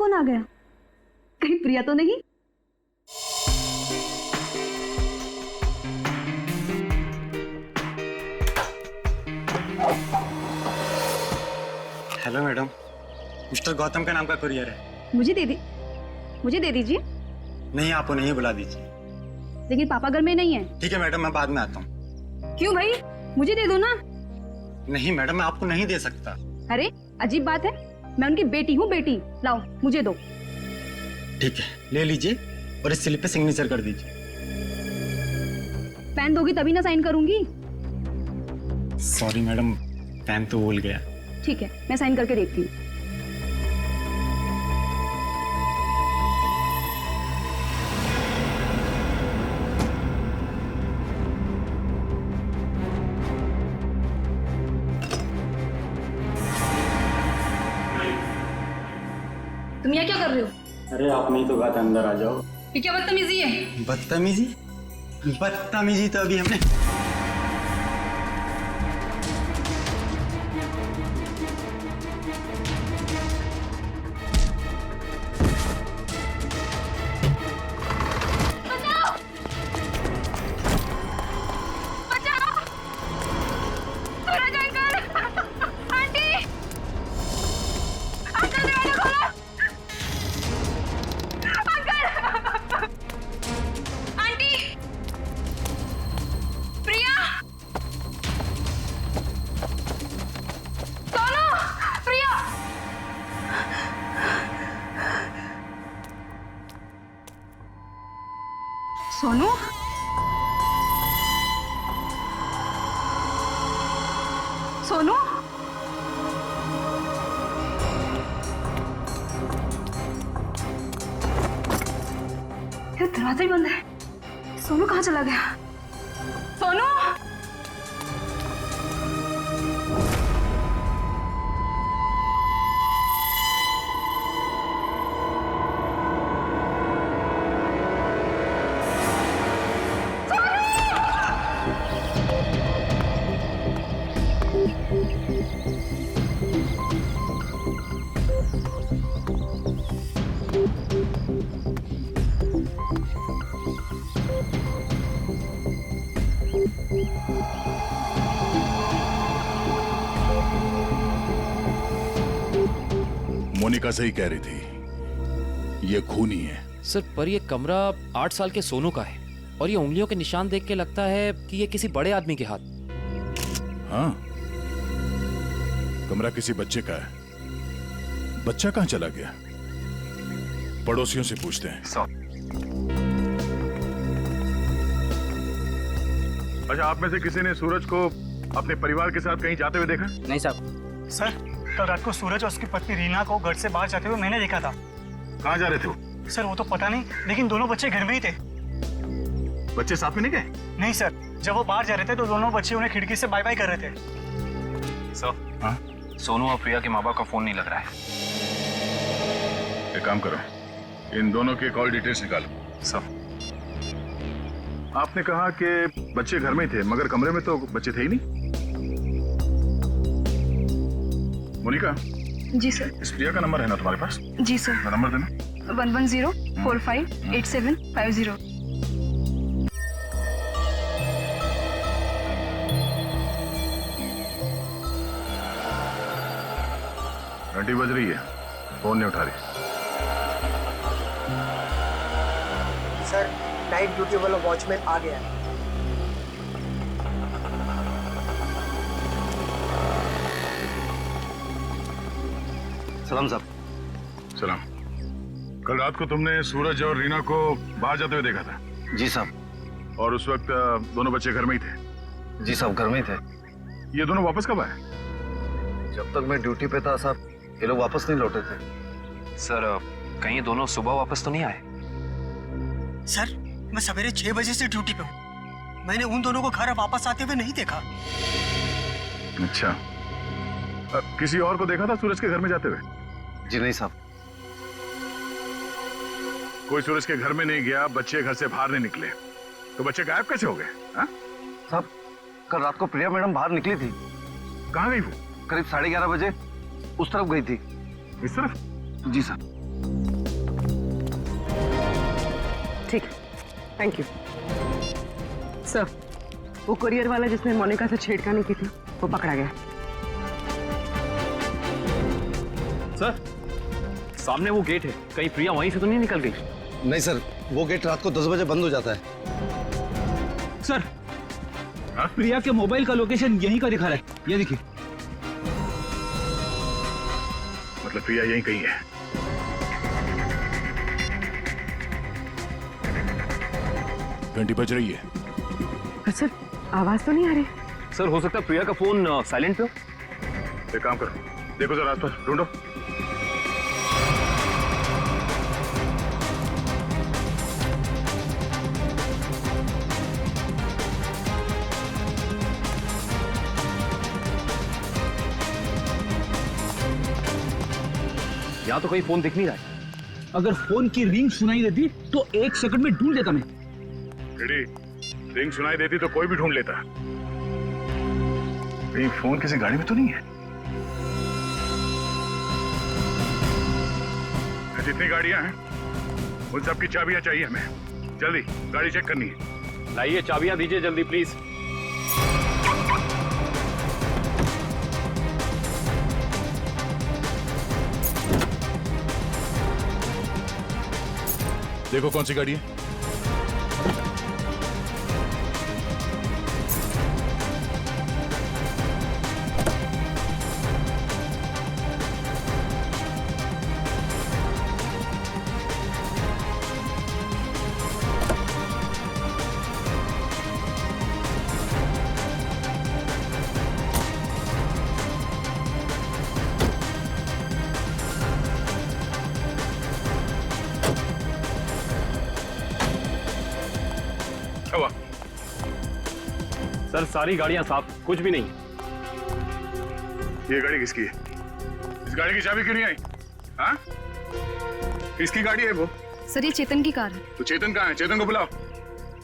कौन आ गया? कहीं प्रिया तो नहीं? हेलो मैडम, मिस्टर गौतम का नाम का कुरियर है। मुझे दे दीजिए। नहीं, आप उन्हें ही बुला दीजिए। लेकिन पापा घर में नहीं है। ठीक है मैडम, मैं बाद में आता हूँ। क्यों भाई, मुझे दे दो ना। नहीं मैडम, मैं आपको नहीं दे सकता। अरे अजीब बात है, मैं उनकी बेटी हूँ, बेटी। लाओ मुझे दो। ठीक है, ले लीजिए और इस स्लिप पे सिग्नेचर कर दीजिए। पेन दोगी तभी ना साइन करूंगी। सॉरी मैडम, पेन तो भूल गया। ठीक है, मैं साइन करके देखती हूँ। तुम यहाँ क्या कर रहे हो? अरे आपने ही तो कहा था अंदर आ जाओ। ये क्या बदतमीजी है? बदतमीजी? बदतमीजी तो अभी हमने सोनू, सोनू, ये दरवाजा ही बंद है। सोनू कहाँ चला गया? सोनू, मोनिका सही कह रही थी, ये खूनी है। सर पर ये कमरा 8 साल के सोनू का है और ये उंगलियों के निशान देख के लगता है कि ये किसी बड़े आदमी के हाथ। हाँ, कमरा किसी बच्चे का है। बच्चा कहाँ चला गया? पड़ोसियों से पूछते हैं। अच्छा, आप में से किसी ने सूरज को अपने परिवार के साथ कहीं जाते हुए देखा? नहीं साहब। सर, कल रात को सूरज और उसकी पत्नी रीना को घर से बाहर जाते हुए मैंने देखा था। कहाँ जा रहे थे वो? सर वो तो पता नहीं, लेकिन दोनों बच्चे घर में ही थे। बच्चे साथ में नहीं गए? नहीं सर, जब वो बाहर जा रहे थे तो दोनों बच्चे उन्हें खिड़की से बाय बाय कर रहे थे। सर, हाँ? सोनू और प्रिया के माँ बाप का फोन नहीं लग रहा है। एक काम करो, इन दोनों के कॉल डिटेल्स निकालो। सर, आपने कहा कि बच्चे घर में ही थे, मगर कमरे में तो बच्चे थे ही नहीं। मोनिका, जी सर। इस प्रिया का नंबर है ना तुम्हारे पास? जी सर। नंबर देना। 110458750। 20 बज रही है, फोन नहीं उठा रही। सर, नाइट ड्यूटी वाला वॉचमैन आ गया है। सलाम साहब। सलाम। कल रात को तुमने सूरज और रीना को बाहर जाते हुए देखा था? जी साहब। और उस वक्त दोनों बच्चे घर में ही थे? जी साहब, घर में ही थे। ये दोनों वापस कब आए? जब तक मैं ड्यूटी पे था साहब, ये लोग वापस नहीं लौटे थे। सर, कहीं ये दोनों सुबह वापस तो नहीं आए? सर, मैं सवेरे 6 बजे से ड्यूटी पे हूँ। मैंने उन दोनों को घर वापस आते हुए नहीं देखा। अच्छा, किसी और को देखा था सूरज के घर में जाते हुए? जी नहीं साहब। कोई सूरज के घर में नहीं गया, बच्चे घर से बाहर नहीं निकले, तो बच्चे गायब कैसे हो गए? साहब, कल रात को प्रिया मैडम बाहर निकली थी। कहाँ गई वो? करीब 11:30 बजे उस तरफ गई थी। इस तरफ? जी साहब। ठीक, थैंक यू। सर, वो कुरियर वाला जिसने मोनिका से छेड़खानी की थी, वो पकड़ा गया। सर, सामने वो गेट है, कहीं प्रिया वहीं से तो नहीं निकल गई? नहीं सर, वो गेट रात को 10 बजे बंद हो जाता है। सर, प्रिया के मोबाइल का लोकेशन यहीं का दिखा रहा है, ये देखिए। मतलब प्रिया यहीं कहीं है। घंटी बज रही है। सर, आवाज तो नहीं आ रही। सर, हो सकता है प्रिया का फोन साइलेंट पे हो। एक काम करो, देखो जरा आसपास ढूंढो। यहाँ तो कहीं फोन दिख नहीं रहा है। अगर फोन की रिंग सुनाई देती तो 1 सेकंड में ढूंढ लेता मैं। रिंग सुनाई देती तो कोई भी ढूंढ लेता। कहीं फोन किसी गाड़ी में तो नहीं है? जितनी गाड़ियां हैं उन सबकी चाबियां चाहिए हमें। जल्दी गाड़ी चेक करनी है। लाइए, चाबियां दीजिए जल्दी प्लीज। देखो कौन सी गाड़ी है। सर, सारी गाड़ियां साफ, कुछ भी नहीं। ये गाड़ी किसकी है? इस गाड़ी की चाबी क्यों नहीं आई? हाँ? किसकी गाड़ी है वो? सर, ये चेतन की कार है। तो चेतन कहाँ है? चेतन को बुलाओ।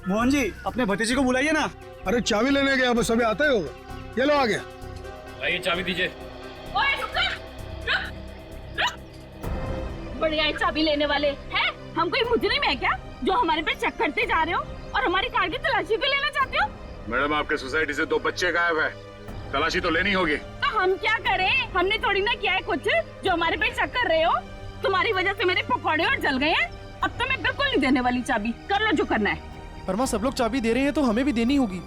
मोहन जी, अपने भतीजे को बुलाइए ना। अरे चाबी लेने गया, बस अभी आता ही होगा। ये लो आ गया। लाइए, चाबी दीजिए। ओए, रुक। बढ़िया चाबी लेने वाले हैं? हम कोई मुजरिम है क्या जो हमारे पे चेक करते जा रहे हो और हमारी कार की तलाशी भी लेना चाहते हो? मैडम, आपके सोसाइटी से 2 बच्चे गायब है, तलाशी तो लेनी होगी। तो हम क्या करें? हमने थोड़ी ना किया है कुछ जो हमारे पे चेक कर रहे हो। तुम्हारी वजह से मेरे पकौड़े और जल गए हैं। अब तो मैं बिल्कुल नहीं देने वाली चाबी। कर लो जो करना है। पर माँ, सब लोग चाबी दे रहे हैं तो हमें भी देनी होगी।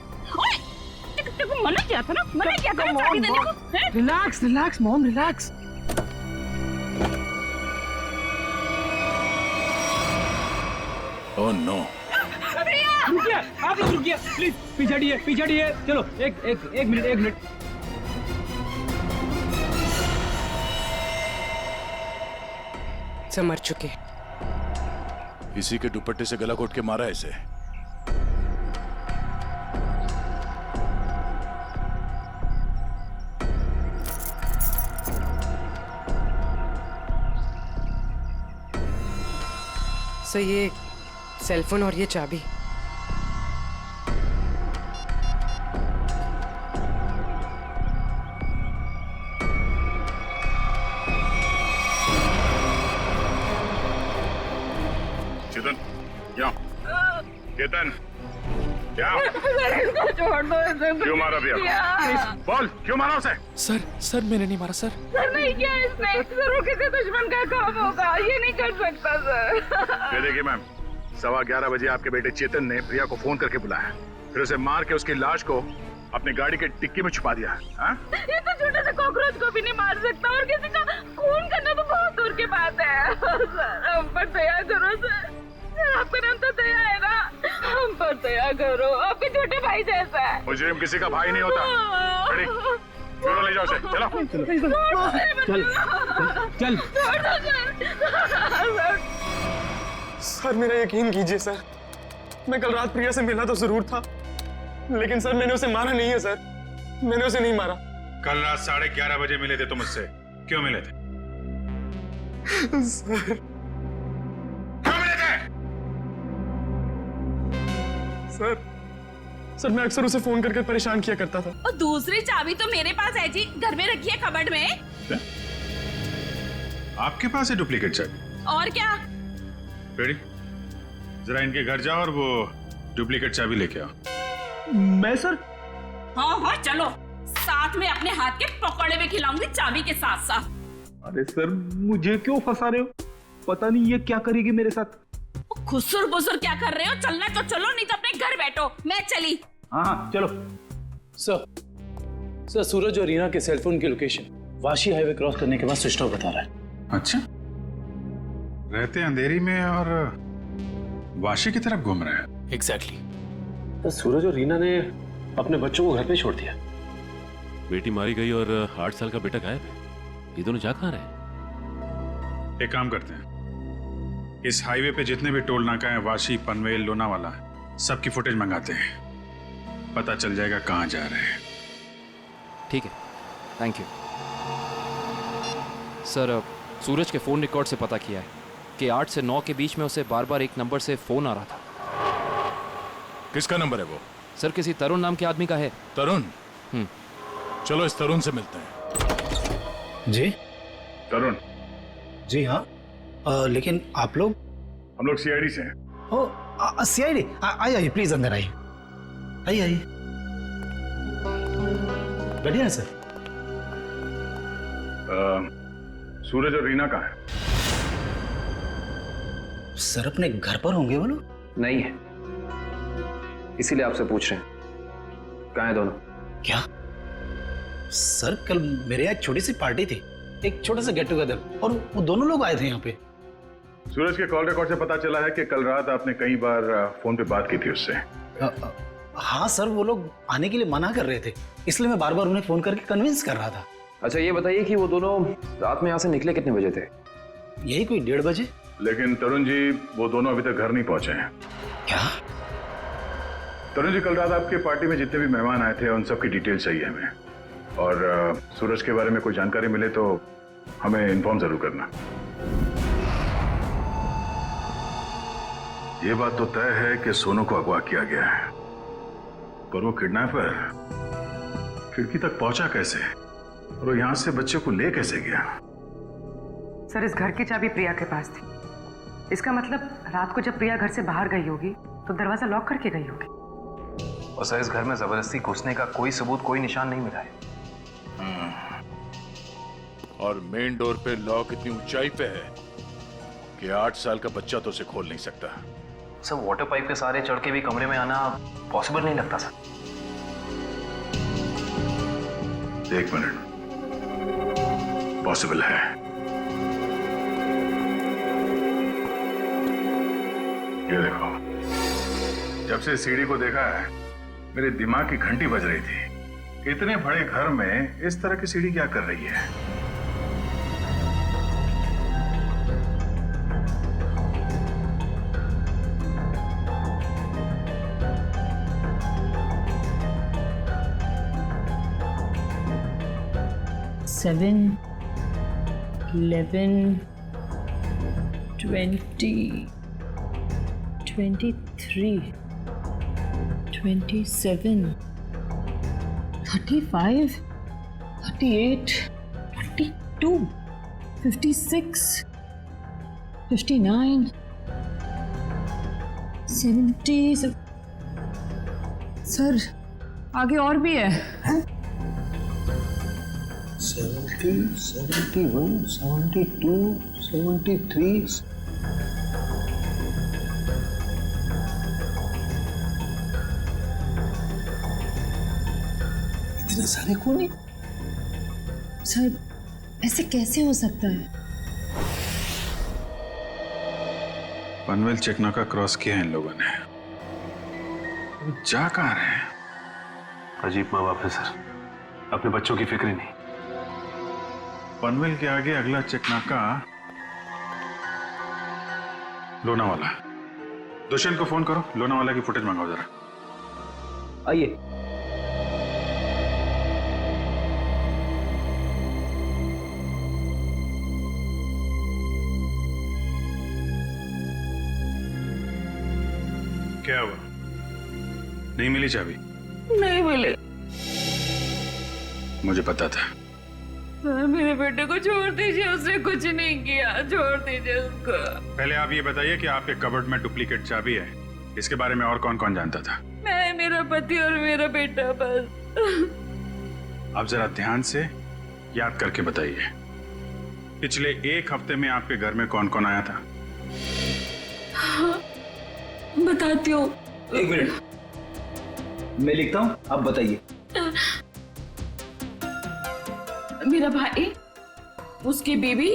देखो, मना किया था ना, मना किया था ना चाबी देने को। Relax mom, relax. Oh no. रुकिए, आप लोग रुकिए प्लीज। पीछे हटिए। चलो, एक मिनट। सब मर चुके। इसी के दुपट्टे से गला घोट के मारा है इसे। सर, ये सेलफोन और ये चाबी। चेतन, क्या? इसको छोड़ दो। क्यों मारा प्रिया? बोल, क्यों मारा उसे? सर, मैंने नहीं मारा सर। सर, नहीं किया इसने। सर, वो किसी दुश्मन का काम होगा, ये नहीं कर सकता सर। ये देखिए मैम, 11:15 बजे आपके बेटे चेतन ने प्रिया को फोन करके बुलाया, फिर उसे मार के उसकी लाश को अपनी गाड़ी के डिक्की में छुपा दिया। ये तो छोटे से कॉकरोच को भी नहीं मार सकता और किसी का खून करना तो बहुत दूर की बात है। सर, हम पर दया करो सर। आपका नाम तो दया है ना, हम पर दया करो। आपके छोटे भाई जैसा है। मुजरिम किसी का भाई नहीं होता। चलो ले जाओ उसे, चल। सर, मेरा यकीन कीजिए सर, मैं कल रात प्रिया से मिला तो जरूर था, लेकिन सर मैंने उसे मारा नहीं है सर। मैंने उसे नहीं मारा। कल रात 11:30 बजे मिले थे तुम मुझसे, क्यों मिले थे? सर, क्यों मिले थे? सर मैं अक्सर उसे फोन करके परेशान किया करता था। और दूसरी चाबी तो मेरे पास है जी, घर में रखी है कबर्ड में। क्या? आपके पास है डुप्लीकेट चाबी? और क्या? रेडी? जरा इनके घर जाओ और वो डुप्लीकेट चाबी लेके आओ। मैं सर? हाँ हाँ चलो, साथ में अपने हाथ के पकौड़े भी खिलाऊंगी चाबी के साथ साथ। अरे सर, मुझे क्यों फंसा रहे हो? पता नहीं ये क्या करेगी मेरे साथ। खुसुर बुसुर क्या कर रहे हो? चलना तो चलो, नहीं तो अपने घर बैठो। मैं चली। हाँ चलो। सर सूरज और रीना के सेलफोन की लोकेशन वाशी हाईवे क्रॉस करने के बाद स्विच ऑफ बता रहा है। अच्छा, रहते अंधेरी में और वाशी की तरफ घूम रहे हैं। एग्जैक्टली। तो सूरज और रीना ने अपने बच्चों को घर पे छोड़ दिया। बेटी मारी गई और 8 साल का बेटा गायब है। ये दोनों जा कहाँ रहे? एक काम करते हैं, इस हाईवे पे जितने भी टोल नाका हैं, वाशी, पनवेल, लोनावाला, सबकी फुटेज मंगाते हैं। पता चल जाएगा कहाँ जा रहे हैं। ठीक है, थैंक यू सर। सूरज के फ़ोन रिकॉर्ड से पता किया है कि 8 से 9 के बीच में उसे बार बार एक नंबर से फ़ोन आ रहा था। किसका नंबर है वो? सर किसी तरुण नाम के आदमी का है। तरुण? चलो इस तरुण से मिलते हैं। जी तरुण? जी हाँ, लेकिन आप लोग? हम लोग सीआईडी से हैं। ओ सीआईडी, आइए प्लीज अंदर आइए। आइए बैठिए ना सर। सूरज और रीना कहाँ है? सर अपने घर पर होंगे वो लोग? नहीं है, इसीलिए आपसे पूछ रहे हैं। कहाँ है दोनों? क्या सर, कल मेरे यहाँ एक छोटी सी पार्टी थी, एक छोटा सा गेट टुगेदर, और वो दोनों लोग आए थे यहाँ पे। सूरज के कॉल रिकॉर्ड से पता चला है कि कल रात आपने कई बार फोन पे बात की थी उससे। हाँ सर, वो लोग आने के लिए मना कर रहे थे, इसलिए मैं बार बार उन्हें फोन करके कन्विंस कर रहा था। अच्छा ये बताइए कि वो दोनों रात में यहाँ से निकले कितने बजे थे? यही कोई 1:30 बजे। लेकिन तरुण जी, वो दोनों अभी तक घर नहीं पहुंचे हैं। क्या? तरुण जी, कल रात आपके पार्टी में जितने भी मेहमान आए थे उन सब की डिटेल चाहिए हमें, और सूरज के बारे में कोई जानकारी मिले तो हमें इन्फॉर्म जरूर करना। ये बात तो तय है कि सोनू को अगवा किया गया है, पर वो किडनैपर खिड़की तक पहुंचा कैसे, और वो यहां से बच्चे को ले कैसे गया? सर इस घर की चाबी प्रिया के पास थी। इसका मतलब रात को जब प्रिया घर से बाहर गई होगी तो दरवाजा लॉक करके गई होगी। और सर इस घर में जबरदस्ती घुसने का कोई सबूत, कोई निशान नहीं मिला है। और मेन डोर पे लॉक इतनी ऊंचाई पे है कि 8 साल का बच्चा तो उसे खोल नहीं सकता। सर वाटर पाइप के सहारे चढ़ के भी कमरे में आना पॉसिबल नहीं लगता सर। एक मिनट, पॉसिबल है। ये देखो, जब से सीढ़ी को देखा है मेरे दिमाग की घंटी बज रही थी। इतने बड़े घर में इस तरह की सीढ़ी क्या कर रही है? Seven, 11, 20, 23, 27, 35, 38, 42, 56, 59, 70। सर आगे और भी है। 70, 71, 72, 73। इतने सारे खूनी? सर ऐसे कैसे हो सकता है? पनवेल चेकनाका क्रॉस किया है इन लोगों ने। जा कहाँ रहे हैं? अजीब माँ बाप है सर, अपने बच्चों की फिक्र ही नहीं। पनवेल के आगे अगला चेकनाका लोनावाला। दुष्यंत को फोन करो, लोनावाला की फुटेज मंगाओ जरा। आइए। क्या हुआ? नहीं मिली चाबी? नहीं मिले। मुझे पता था मेरे बेटे को छोड़ दीजिए, उसने कुछ नहीं किया, छोड़ दीजिए उसको। पहले आप ये बताइए कि आपके कबर्ड में डुप्लीकेट चाबी है, इसके बारे में और कौन कौन जानता था? मैं, मेरा पति और मेरा बेटा बस। आप जरा ध्यान से याद करके बताइए, पिछले एक हफ्ते में आपके घर में कौन कौन आया था? हाँ, बताती हूँ। एक मिनट, मैं लिखता हूँ, आप बताइए। मेरा भाई, उसकी बीवी,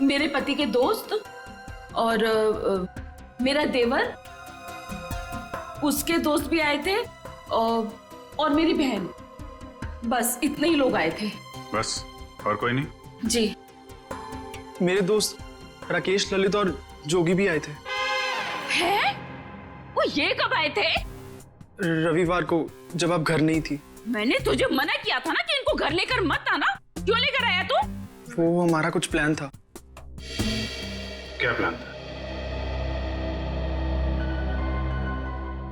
मेरे पति के दोस्त और मेरा देवर, उसके दोस्त भी आए थे और मेरी बहन। बस इतने ही लोग आए थे। बस, और कोई नहीं? जी। मेरे दोस्त राकेश, ललित और जोगी भी आए थे। हैं? वो ये कब आए थे? रविवार को, जब आप घर नहीं थी। मैंने तुझे मना किया था ना कि इनको घर लेकर मत आना। क्यों लेकर आया तू? वो हमारा कुछ प्लान था। क्या प्लान था?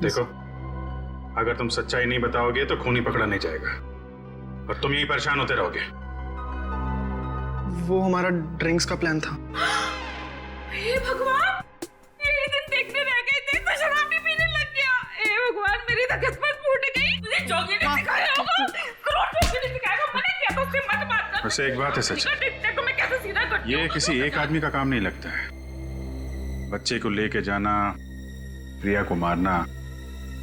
देखो, अगर तुम सच्चाई नहीं बताओगे तो खूनी पकड़ा नहीं जाएगा और तुम यहीं परेशान होते रहोगे। वो हमारा ड्रिंक्स का प्लान था। हे भगवान, यही दिन देखने रह गए थे तो शराब भी पीने लग गया। हे भगवान, मेरी तो किस्मत फूट गई। तुझे जोगी ने सिखाया होगा, करोड़पति ने सिखाया होगा। मना किया तो उससे मत बात कर। वैसे एक बात है सच, देखो मैं कैसे सीधा करती हूँ। ये किसी एक आदमी का काम नहीं लगता है। बच्चे को लेके जाना, प्रिया को मारना,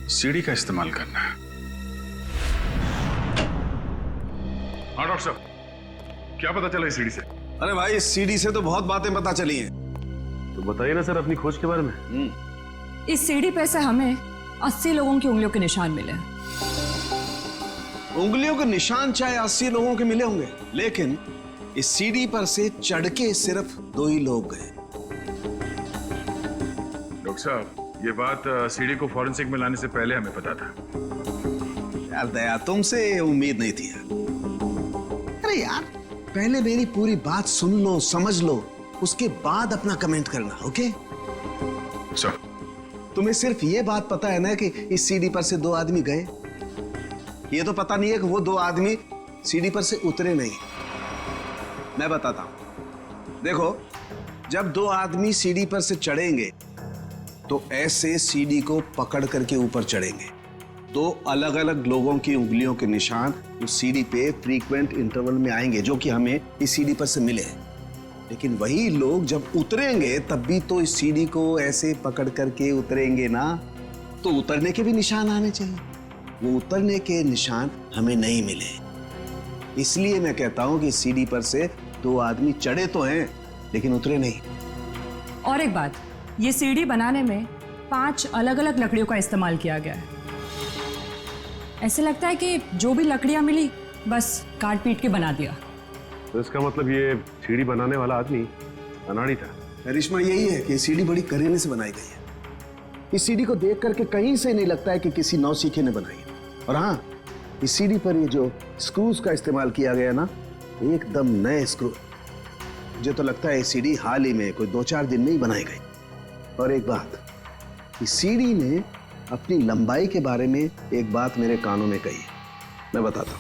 सीढ़ी का इस्तेमाल करना। हाँ डॉक्टर साहब, क्या पता चला इस सीढ़ी से? अरे भाई, इस सीढ़ी से तो बहुत बातें पता चली हैं। तो बताइए ना सर अपनी खोज के बारे में। इस सीढ़ी पे से हमें 80 लोगों की उंगलियों के निशान मिले। उंगलियों के निशान चाहे 80 लोगों के मिले होंगे, लेकिन इस सीढ़ी पर से चढ़ के सिर्फ 2 ही लोग गए। डॉक्टर साहब, ये बात सीढ़ी को फॉरेंसिक में लाने से पहले हमें पता था। यार दया, तुमसे उम्मीद नहीं थी यार। अरे यार, पहले मेरी पूरी बात सुन लो, समझ लो, उसके बाद अपना कमेंट करना, ओके? सर, तुम्हें सिर्फ ये बात पता है ना कि इस सीढ़ी पर से 2 आदमी गए। ये तो पता नहीं है कि वो 2 आदमी सीढ़ी पर से उतरे नहीं। मैं बताता हूं। देखो, जब 2 आदमी सीढ़ी पर से चढ़ेंगे तो ऐसे सीढ़ी को पकड़ करके ऊपर चढ़ेंगे। 2 अलग अलग लोगों की उंगलियों के निशान उस सीढ़ी पे फ्रीक्वेंट इंटरवल में आएंगे, जो कि हमें इस सीढ़ी पर से मिले। लेकिन वही लोग जब उतरेंगे तब भी तो इस सीढ़ी को ऐसे पकड़ करके उतरेंगे ना, तो उतरने के भी निशान आने चाहिए। वो उतरने के निशान हमें नहीं मिले। इसलिए मैं कहता हूं कि सीढ़ी पर से 2 आदमी चढ़े तो हैं लेकिन उतरे नहीं। और एक बात, ये सीढ़ी बनाने में 5 अलग अलग लकड़ियों का इस्तेमाल किया गया है। ऐसे लगता है कि जो भी लकड़ियां मिली बस काट पीट के बना दिया। तो इसका मतलब ये सीढ़ी बनाने वाला आदमी अनाड़ी था। करिश्मा यही है कि सीढ़ी बड़ी करीने से बनाई गई है। इस सीढ़ी को देख करके कहीं से नहीं लगता है कि किसी नौसीखे ने बनाई है। और हाँ, इस सीढ़ी पर ये जो स्क्रूज का इस्तेमाल किया गया ना, एकदम नए स्क्रू। मुझे तो लगता है ये सीढ़ी हाल ही में कोई 2-4 दिन में ही बनाई गई। और एक बात, इस सीढ़ी ने अपनी लंबाई के बारे में एक बात मेरे कानों में कही, मैं बताता हूं।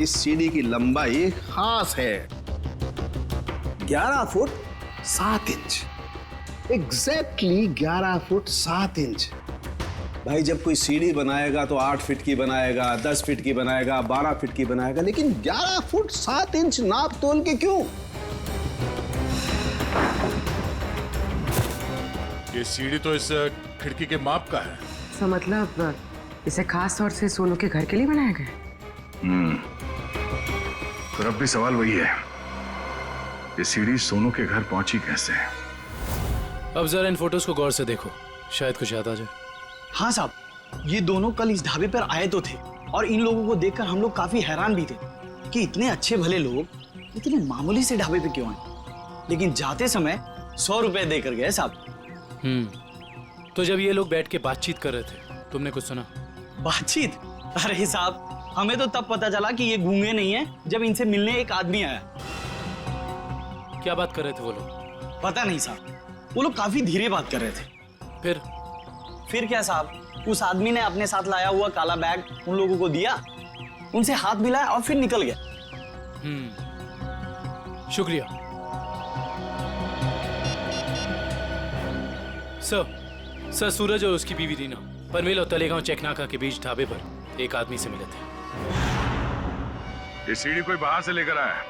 इस सीढ़ी की लंबाई खास है 11 foot 7 inch. Exactly 11 foot 7 inch. भाई, जब कोई सीढ़ी बनाएगा तो 8 फीट की बनाएगा, 10 फीट की बनाएगा, 12 फीट की बनाएगा, लेकिन 11 फुट 7 इंच नाप तोल के क्यों? ये सीढ़ी तो इस खिड़की के माप का है। तो मतलब इसे खास तौर से सोनू के घर के लिए बनाया गया? तो अब भी सवाल वही है, ये सीढ़ी सोनू के घर पहुंची कैसे? अब जरा इन फोटोज को गौर से देखो, शायद कुछ याद आ जाए। हाँ साहब, ये दोनों कल इस ढाबे पर आए तो थे और इन लोगों को देखकर हम लोग काफी हैरान भी थे कि इतने अच्छे भले लोग इतने मामूली से ढाबे पे क्यों आए। लेकिन जाते समय 100 रुपए देकर गए साहब। तो जब ये लोग बैठ के बातचीत कर रहे थे, तुमने कुछ सुना? बातचीत? अरे साहब, हमें तो तब पता चला कि ये गूंगे नहीं है जब इनसे मिलने एक आदमी आया। क्या बात कर रहे थे वो लोग? पता नहीं साहब, वो लोग काफी धीरे बात कर रहे थे। फिर क्या साहब, उस आदमी ने अपने साथ लाया हुआ काला बैग उन लोगों को दिया, उनसे हाथ मिलाया और फिर निकल गया। शुक्रिया सर। सूरज और उसकी बीवी रीना पनवेल और तलेगांव चेकनाका के बीच ढाबे पर एक आदमी से मिले थे। ये सीढ़ी कोई बाहर से लेकर आया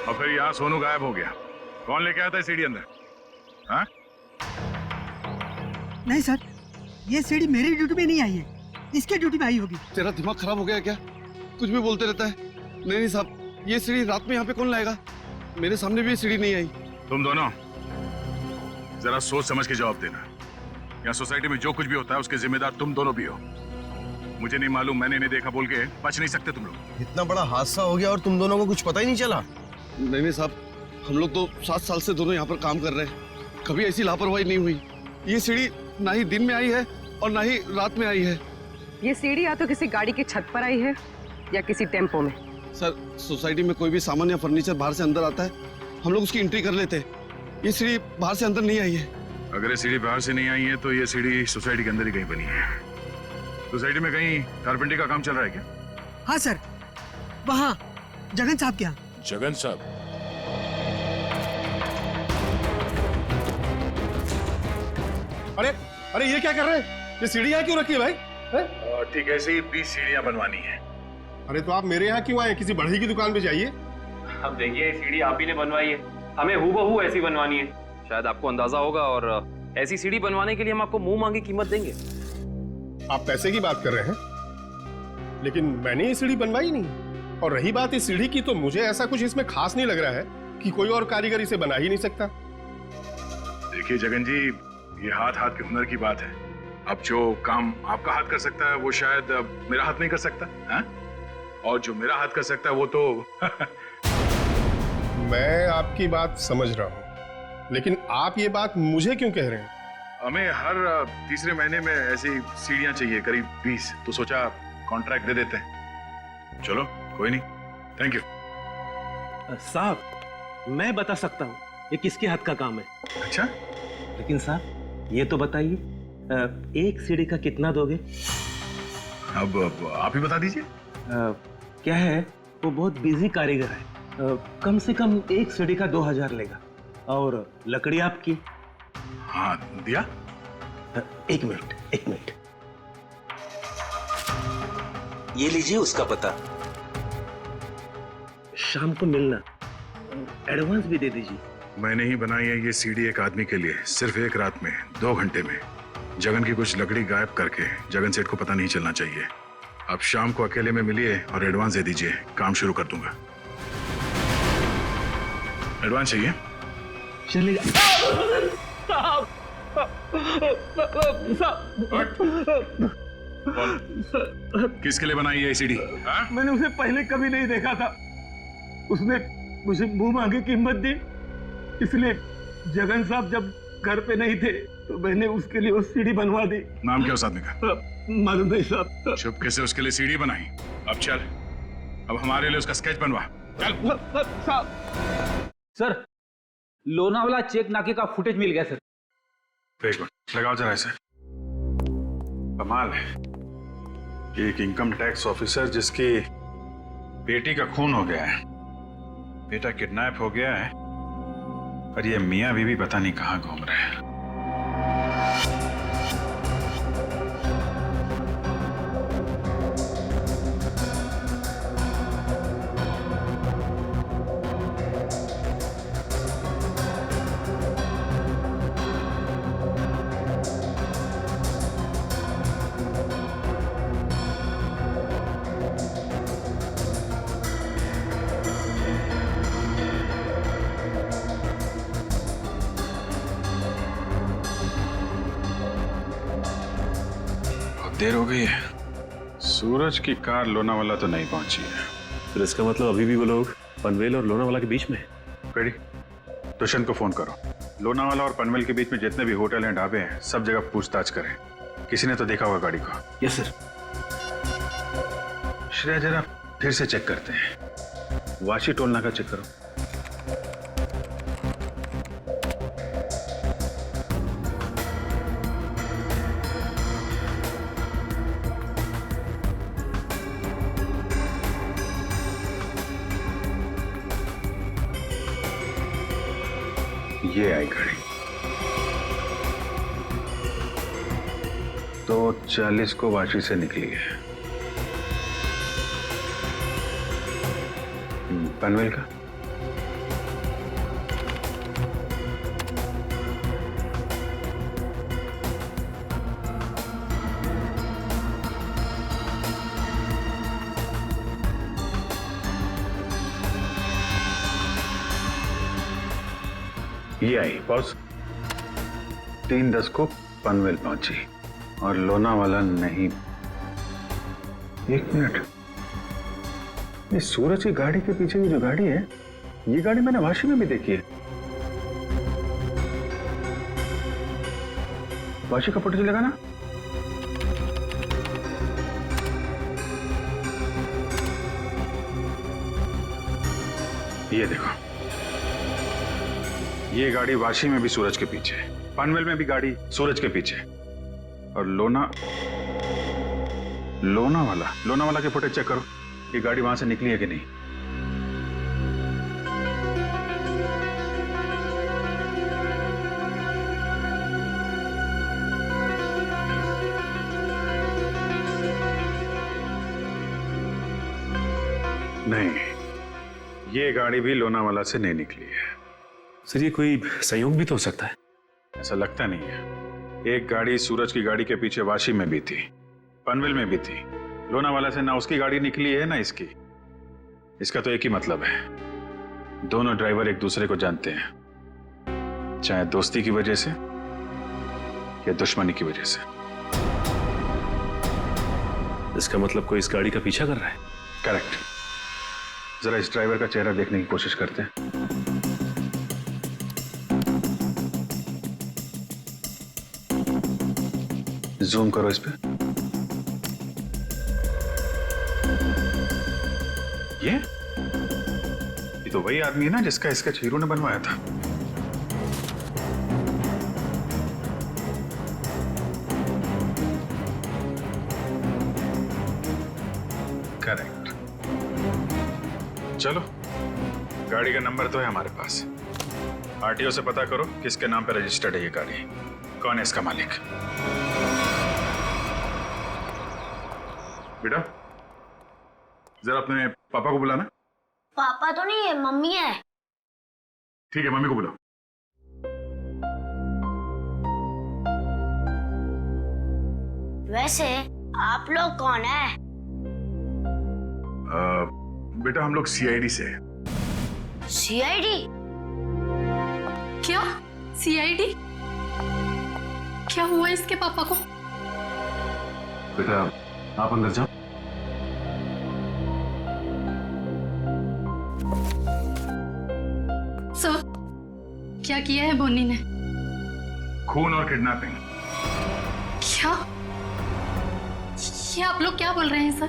और फिर यहाँ सोनू गायब हो गया। कौन लेके आया था सीढ़ी अंदर? हाँ? नहीं सर, ये सीढ़ी मेरी ड्यूटी में नहीं आई है, इसके ड्यूटी में आई होगी। तेरा दिमाग खराब हो गया क्या? कुछ भी बोलते रहता है। नहीं साहब, ये सीढ़ी रात में यहाँ पे कौन लाएगा? मेरे सामने भी ये सीढ़ी नहीं आई। तुम दोनों जरा सोच समझ के जवाब देना। यहाँ सोसाइटी में जो कुछ भी होता है उसके जिम्मेदार तुम दोनों भी हो। मुझे नहीं मालूम, मैंने नहीं देखा बोल के बच नहीं सकते तुम लोग। इतना बड़ा हादसा हो गया और तुम दोनों को कुछ पता ही नहीं चला? नहीं साहब, हम लोग तो 7 साल से दोनों यहाँ पर काम कर रहे हैं, कभी ऐसी लापरवाही नहीं हुई। ये सीढ़ी ना ही दिन में आई है और ना ही रात में आई है। ये सीढ़ी या तो किसी गाड़ी की छत पर आई है या किसी टेम्पो में। सर, सोसाइटी में कोई भी सामान या फर्नीचर बाहर से अंदर आता है, हम लोग उसकी एंट्री कर लेते हैं। ये सीढ़ी बाहर से अंदर नहीं आई है। अगर ये सीढ़ी बाहर से नहीं आई है तो ये सीढ़ी सोसाइटी के अंदर ही कहीं बनी है। सोसाइटी में कहीं कारपेंटरी का काम चल रहा है क्या? हाँ सर, वहाँ जगन साहब के यहाँ। जगन साहब? अरे अरे ये क्या कर रहे हैं? ये सीढ़ी यहाँ क्यों रखी है भाई? ठीक है, ऐसे ही 20 सीढ़ियाँ बनवानी है। अरे तो आप मेरे यहाँ क्यों आए? किसी बढ़ई की दुकान पे जाइए। अब देखिए, ये सीढ़ी आप ही ने बनवाई है, हमें हूबहू ऐसी बनवानी है। शायद आपको अंदाजा होगा, और ऐसी सीढ़ी बनवाने के लिए हम आपको मुंह मांगी कीमत देंगे। आप पैसे की बात कर रहे हैं, लेकिन मैंने ये सीढ़ी बनवाई नहीं। और रही बात इस सीढ़ी की, तो मुझे ऐसा कुछ इसमें खास नहीं लग रहा है कि कोई और कारीगर इसे बना ही नहीं सकता। देखिए जगन जी, ये हाथ हाथ के हुनर की बात है। अब जो काम आपका हाथ कर सकता है वो शायद मेरा हाथ नहीं कर सकता है? और जो मेरा हाथ कर सकता है वो तो मैं आपकी बात समझ रहा हूँ, लेकिन आप ये बात मुझे क्यों कह रहे हैं? हमें हर तीसरे महीने में ऐसी सीढ़ियां चाहिए, करीब 20, तो सोचा कॉन्ट्रैक्ट दे देते हैं। चलो कोई नहीं, थैंक यू। साहब, मैं बता सकता हूँ ये किसके हाथ का काम है। अच्छा? लेकिन साहब ये तो बताइए, एक सीढ़ी का कितना दोगे? अब आप ही बता दीजिए। क्या है, वो बहुत बिजी कारीगर है, कम से कम एक सीढ़ी का 2000 लेगा। और लकड़ी आपकी? हाँ, दिया। एक मिनट। ये लीजिए उसका पता, शाम को मिलना, एडवांस भी दे दीजिए। मैंने ही बनाई है ये सीढ़ी एक आदमी के लिए, सिर्फ एक रात में, 2 घंटे में। जगन की कुछ लकड़ी गायब करके जगन सेठ को पता नहीं चलना चाहिए। आप शाम को अकेले में मिलिए और एडवांस दे दीजिए, काम शुरू कर दूंगा। एडवांस चाहिए? चलेगा। किसके लिए बनाई है सीढ़ी? मैंने उसे पहले कभी नहीं देखा था, उसने मुझे मुंह मांगी कीमत दी, इसलिए जगन साहब जब घर पे नहीं थे तो मैंने उसके लिए वो सीढ़ी बनवा दी। नाम क्या उस आदमी का? मालूम नहीं साहब। चुपके से उसके लिए सीढ़ी बनाई। अब चल, अब हमारे लिए उसका स्केच बनवा। चल। सर, लोनावाला चेक नाके का फुटेज मिल गया सर। एक मिनट लगाओ जरा इसे। कमाल है, एक इनकम टैक्स ऑफिसर जिसकी बेटी का खून हो गया है, बेटा किडनैप हो गया है, और ये मियां बीवी पता नहीं कहां घूम रहे हैं। देर हो गई है, सूरज की कार लोनावाला तो नहीं पहुंची है। फिर इसका मतलब अभी भी वो लोग पनवेल और लोनावाला के बीच में है। पेड़ी, दुष्यंत को फोन करो। लोनावाला और पनवेल के बीच में जितने भी होटल हैं, ढाबे हैं, सब जगह पूछताछ करें। किसी ने तो देखा होगा गाड़ी को। Yes sir. श्रेया, जरा फिर से चेक करते हैं। वाशी टोल नाका चेक करो। ये आई गाड़ी। तो 40 को वाशी से निकली है। पनवेल का ये आई बॉस। 3:10 को पनवेल पहुंची और लोनावाला नहीं। 1 मिनट, ये सूरज की गाड़ी के पीछे की जो गाड़ी है, ये गाड़ी मैंने वाशी में भी देखी है। वाशी का फोटो चलेगा ना? ये देखो, ये गाड़ी वाशी में भी सूरज के पीछे, पनवेल में भी गाड़ी सूरज के पीछे, और लोनावाला के फुटेज चेक करो, ये गाड़ी वहां से निकली है कि नहीं। नहीं, ये गाड़ी भी लोनावाला से नहीं निकली है। सर, ये कोई संयोग भी तो हो सकता है। ऐसा लगता नहीं है। एक गाड़ी सूरज की गाड़ी के पीछे वाशी में भी थी, पनवेल में भी थी। लोनावाला से ना उसकी गाड़ी निकली है ना इसकी। इसका तो एक ही मतलब है, दोनों ड्राइवर एक दूसरे को जानते हैं, चाहे दोस्ती की वजह से या दुश्मनी की वजह से। इसका मतलब कोई इस गाड़ी का पीछा कर रहा है। करेक्ट। जरा इस ड्राइवर का चेहरा देखने की कोशिश करते हैं। जूम करो इस पे। ये तो वही आदमी है ना जिसका स्केच हीरो ने बनवाया था। करेक्ट। चलो, गाड़ी का नंबर तो है हमारे पास। आरटीओ से पता करो किसके नाम पे रजिस्टर्ड है ये गाड़ी, कौन है इसका मालिक। बेटा, जरा अपने पापा को बुलाना। पापा तो नहीं है, मम्मी है। ठीक है, मम्मी को बुलाओ। वैसे आप लोग कौन है? बेटा, हम लोग सीआईडी से हैं। सीआईडी? क्या? सीआईडी? क्या हुआ इसके पापा को? बेटा, आप अंदर जाओ। सर, क्या किया है बोनी ने? खून और किडनैपिंग। क्या? ये आप लोग क्या बोल रहे हैं सर?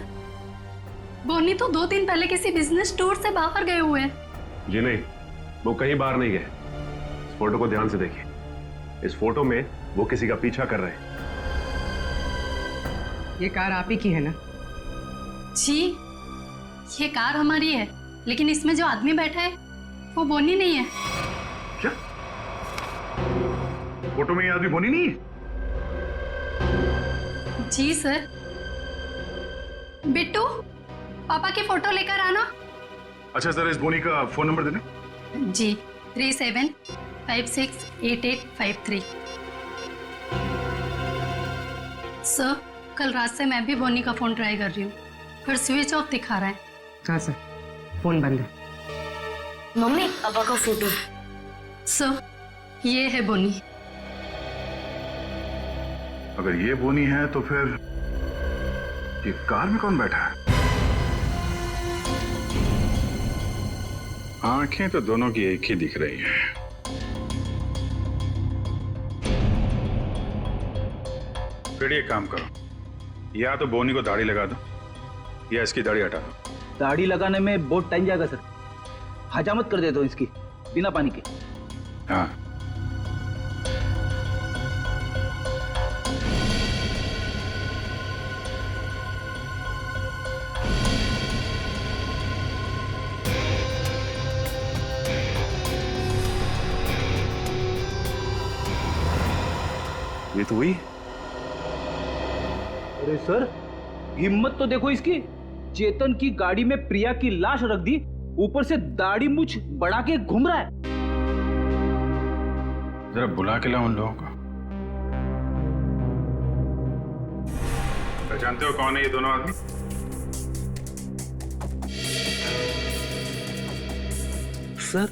बोनी तो 2 दिन पहले किसी बिजनेस टूर से बाहर गए हुए हैं। जी नहीं, वो कहीं बाहर नहीं गए। इस फोटो को ध्यान से देखिए। इस फोटो में वो किसी का पीछा कर रहे हैं। ये कार आप ही की है ना? जी, ये कार हमारी है, लेकिन इसमें जो आदमी बैठा है वो बोनी नहीं है। क्या? फोटो में ये आदमी बोनी नहीं है? जी सर। बिट्टू, पापा की फोटो लेकर आना। अच्छा, जरा इस बोनी का फोन नंबर देना। जी, 37568853। सर, कल रात से मैं भी बोनी का फोन ट्राई कर रही हूँ, पर स्विच ऑफ दिखा रहा है। हाँ सर, फोन बंद है। मम्मी, पापा का फोटो। सर, ये है बोनी। अगर ये बोनी है तो फिर ये कार में कौन बैठा है? आंखें तो दोनों की एक ही दिख रही हैं। फिर एक काम करो, या तो बोनी को दाढ़ी लगा दो या इसकी दाढ़ी हटा दो। दाढ़ी लगाने में बहुत टाइम जाएगा सर, हजामत कर देता हूँ इसकी बिना पानी के। हाँ, गोली तो हुई। अरे सर, हिम्मत तो देखो इसकी। चेतन की गाड़ी में प्रिया की लाश रख दी, ऊपर से दाढ़ी मूछ बढ़ा के घूम रहा है। जरा बुला के लाओ उन लोगों को। जानते हो कौन है ये दोनों आदमी? सर,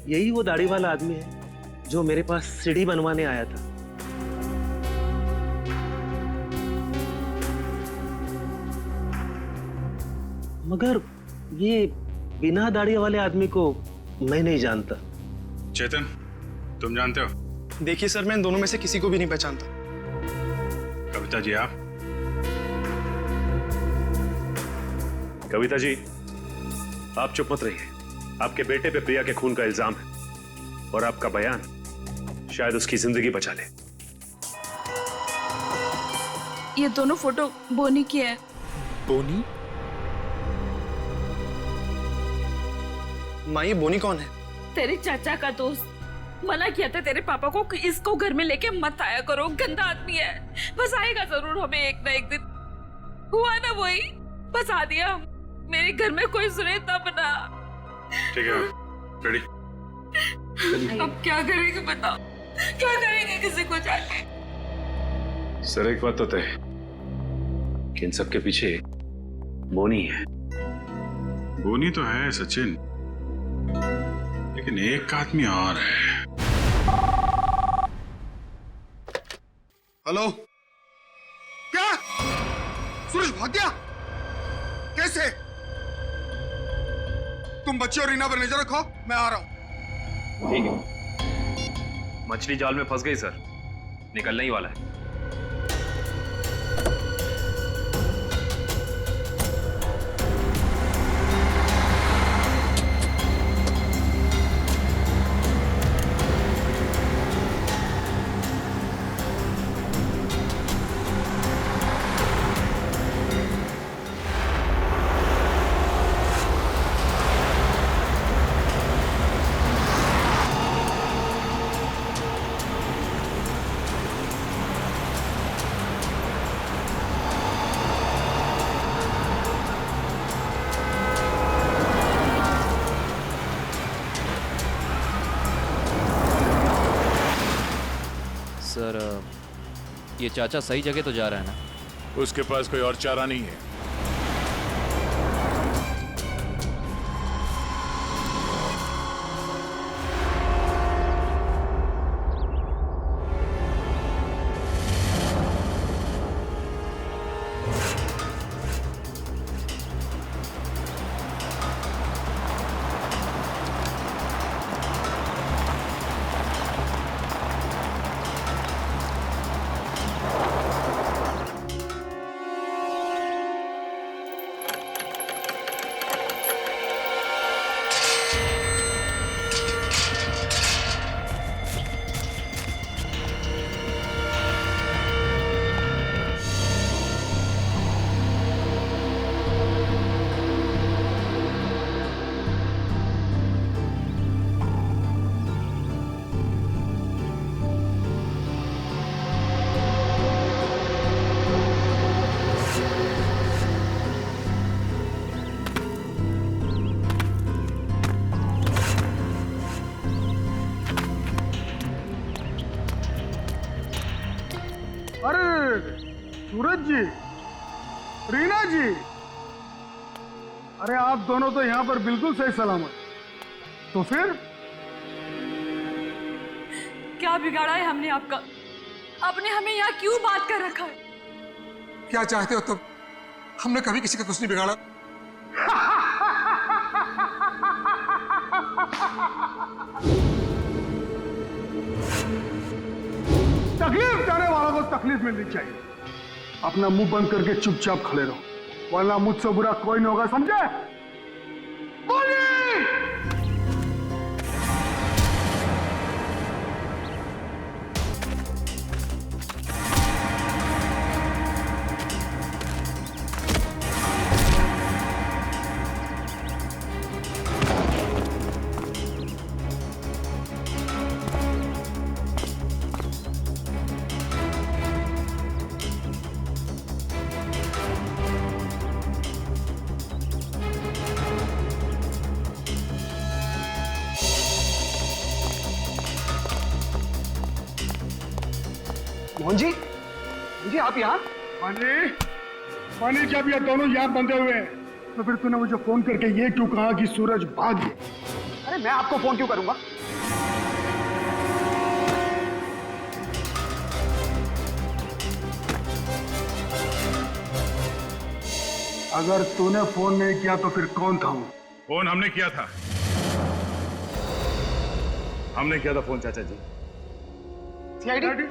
यही वो दाढ़ी वाला आदमी है जो मेरे पास सीढ़ी बनवाने आया था। मगर ये बिना दाढ़ी वाले आदमी को मैं नहीं जानता। चेतन, तुम जानते हो? देखिए सर, मैं इन दोनों में से किसी को भी नहीं पहचानता। कविता जी, आप? कविता जी, आप चुप मत रहिए। आपके बेटे पे प्रिया के खून का इल्जाम है और आपका बयान शायद उसकी जिंदगी बचा ले। ये दोनों फोटो बोनी की है। बोनी? माँ, ये बोनी कौन है? तेरे चाचा का दोस्त। मना किया था तेरे पापा को कि इसको घर में लेके मत आया करो, गंदा आदमी है। बस आएगा जरूर हमें एक ना एक दिन। हुआ ना वही, बस आ दिया। मेरे घर में कोई सुने तब ना। ठीक है, रेडी? अब क्या करेंगे बताओ, क्या करेंगे किसी को जाके? सर, एक बात तो तय है कि इन सबके पीछे बोनी है। बोनी तो है सचिन, लेकिन एक आदमी और है। हेलो, क्या सूरज भाग गया? कैसे? तुम बच्चे और रीना पर नजर रखो, मैं आ रहा हूं। ठीक है। मछली जाल में फंस गई सर, निकलने ही वाला है। सर, ये चाचा सही जगह तो जा रहा है ना? उसके पास कोई और चारा नहीं है। सूरज जी, रीना जी, अरे आप दोनों तो यहाँ पर बिल्कुल सही सलामत। तो फिर क्या बिगाड़ा है हमने आपका? आपने हमें यहाँ क्यों बात कर रखा है? क्या चाहते हो तुम? हमने कभी किसी का कुछ नहीं बिगाड़ा। तकलीफ देने वालों को तकलीफ मिलनी चाहिए। अपना मुंह बंद करके चुपचाप खड़े रहो, वरना मुझसे बुरा कोई नहीं होगा, समझे? बोलिए। मोहन जी आप यहाँ? मानी जब ये दोनों यहाँ बंधे हुए हैं तो फिर तूने मुझे फोन करके ये क्यों कहा कि सूरज भाग गया? अरे मैं आपको फोन क्यों करूंगा? अगर तूने फोन नहीं किया तो फिर कौन था वो? फोन हमने किया था। हमने किया था फोन चाचा जी। सीआईडी?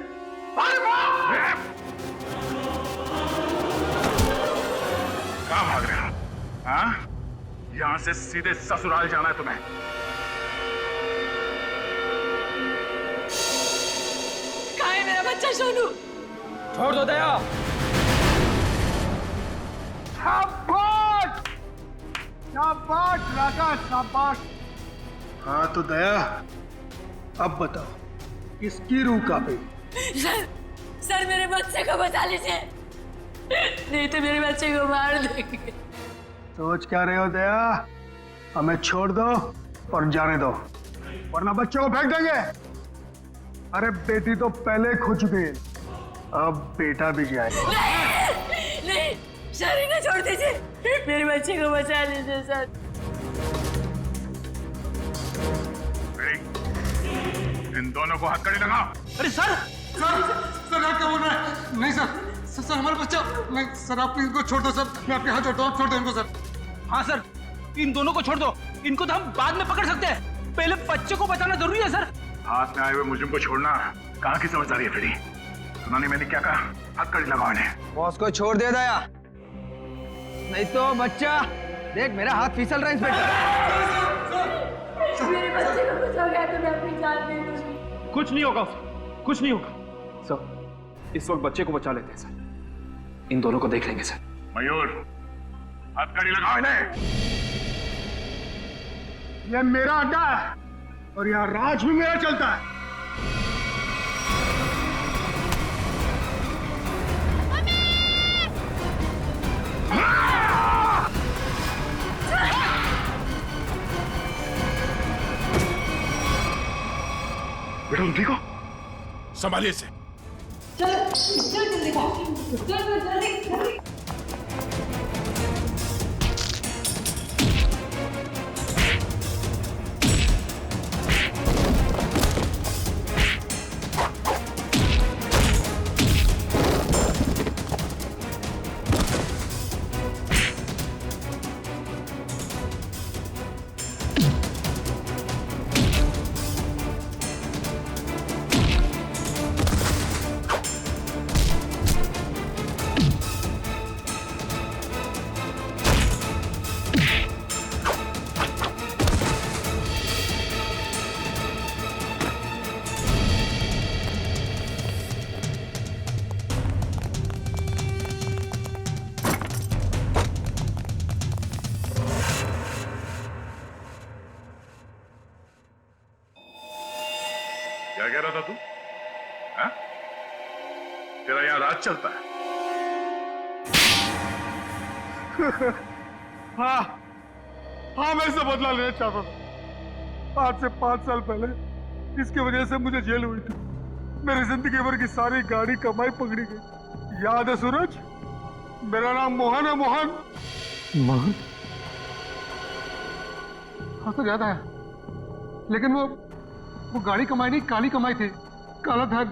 कहाँ भाग रहे हो? हाँ? यहां से सीधे ससुराल जाना है तुम्हें। कहाँ है मेरा बच्चा सोनू? छोड़ दो दया। शाबाश! शाबाश राजा शाबाश। हाँ तो दया, अब बताओ किसकी रूह कांपे? सर मेरे बच्चे को बचा लीजिए, नहीं तो मेरे बच्चे को मार देंगे। सोच क्या रहे हो दया? हमें छोड़ दो और जाने दो, वरना बच्चों को फेंक देंगे। अरे बेटी तो पहले खो चुकी है, अब बेटा भी जाएगा। नहीं सर, इन्हें छोड़ दीजिए, मेरे बच्चे को बचा लीजिए सर। इन दोनों को हथकड़ी लगाओ। अरे सर आप क्या बोल रहे हैं? नहीं सर हमारा बच्चा नहीं सर, आप इनको छोड़ दो सर, मैं आपके हाथ जोड़ता हूँ, छोड़ दो इनको सर। हाँ सर, इन दोनों को छोड़ दो, इनको तो हम बाद में पकड़ सकते हैं, पहले बच्चे को बचाना जरूरी है सर। हाथ में आए हुए मुझे को छोड़ना कहाँ की समझदारी है फिरी? सुना नहीं मैंने क्या कहा? हथकड़ी लगाओ इन्हें। बॉस को छोड़ दे दया, नहीं तो बच्चा देख मेरा हाथ फिसल रहा है इंस्पेक्टर। मेरे बच्चे को कुछ हो गया तो मैं अपनी जान दे दूंगी। कुछ नहीं होगा, कुछ नहीं होगा सर। इस वक्त बच्चे को बचा लेते हैं सर, इन दोनों को देख लेंगे सर। मयूर, हथकड़ी लगाओ इन्हें। ये मेरा अड्डा है और यहाँ राज भी मेरा चलता है। बेटा तुम ठीक हो? संभालिए से। चलो जल्दी। क्या कह रहा था तू? हाँ? तेरा यहाँ राज चलता है? हाँ मैं इससे बदला लेना चाहता था। आज से 5 साल पहले इसकी वजह से मुझे जेल हुई थी। मेरी जिंदगी भर की सारी गाड़ी कमाई पकड़ी गई। याद है सूरज? मेरा नाम मोहन है। मोहन हाँ सर याद आया, लेकिन वो गाड़ी कमाई नहीं, काली कमाई थी, काला धन।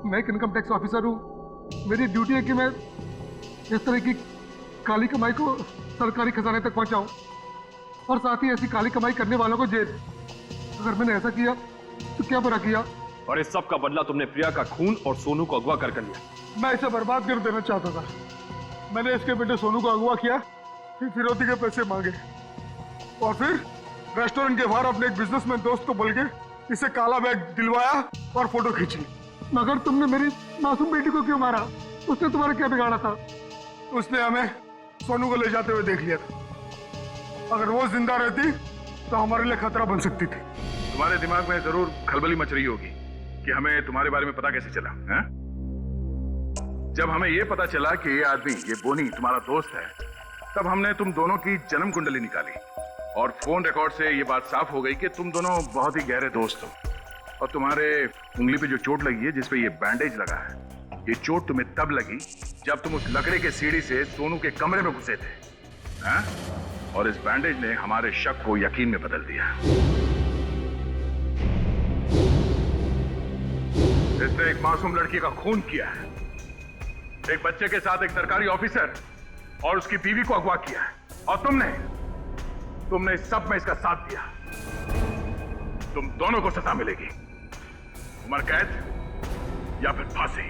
मैं एक इनकम टैक्स ऑफिसर हूँ, मेरी ड्यूटी है कि मैं इस तरह की काली कमाई को सरकारी खजाने तक पहुंचाऊं और साथ ही ऐसी काली कमाई करने वालों को जेल। अगर मैंने ऐसा किया तो क्या बुरा किया? और इस सब का बदला तुमने प्रिया का खून और सोनू को अगवा कर लिया। मैं इसे बर्बाद कर देना चाहता था। मैंने इसके बेटे सोनू को अगवा किया, फिर फिरौती के पैसे मांगे और फिर रेस्टोरेंट के बाहर अपने एक बिजनेसमैन दोस्त को बोल के इसे काला बैग दिलवाया और फोटो खींची। मगर तुमने मेरी मासूम बेटी को क्यों मारा? उसने तुम्हारा क्या बिगाड़ा था? उसने हमें सोनू को ले जाते हुए देख लिया था। अगर वो जिंदा रहती तो हमारे लिए खतरा बन सकती थी। तुम्हारे दिमाग में जरूर खलबली मच रही होगी कि हमें तुम्हारे बारे में पता कैसे चला है? जब हमें ये पता चला कि ये आदमी, ये बोनी तुम्हारा दोस्त है, तब हमने तुम दोनों की जन्म कुंडली निकाली और फोन रिकॉर्ड से ये बात साफ हो गई कि तुम दोनों बहुत ही गहरे दोस्त हो। और तुम्हारे उंगली पे जो चोट लगी है, जिसपे ये बैंडेज लगा है, ये चोट तुम्हें तब लगी जब तुम उस लकड़े के सीढ़ी से सोनू के कमरे में घुसे थे, हैं? और इस बैंडेज ने हमारे शक को यकीन में बदल दिया। इसने एक मासूम लड़की का खून किया है, एक बच्चे के साथ एक सरकारी ऑफिसर और उसकी बीवी को अगवा किया है, और तुमने इस सब में इसका साथ दिया। तुम दोनों को सजा मिलेगी, उम्र कैद या फिर फांसी।